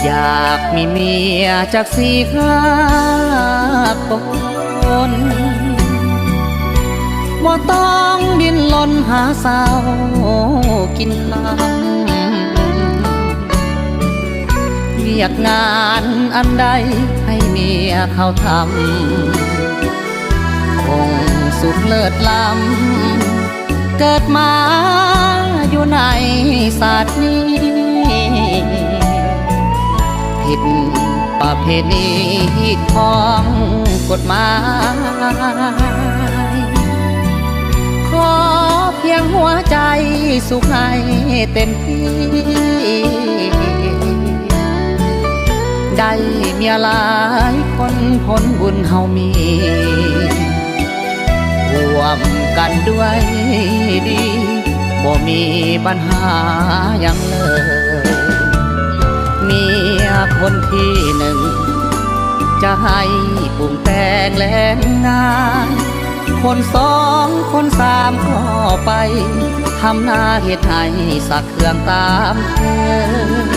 อยากมีเมียจาก4-5 คนบ่ต้องดิ้นรนหาสาวกินข้าวเรียกงานอันใดให้เมียเขาทำคงสุขเลิศล้ำเกิดมาอยู่ในศาสตร์นี้ผิดประเพณีของกฎหมายขอเพียงหัวใจสุขให้เต็มที่ได้เมียหลายคนผลบุญเฮามีร่วมกันด้วยดีบ่มีปัญหาอย่างเลยเมียคนที่หนึ่งจะให้ปรุงแต่งแลงงานคน2 คน 3ก็ไปทำหน้าเฮ็ดให้สักเครื่องตามเธอ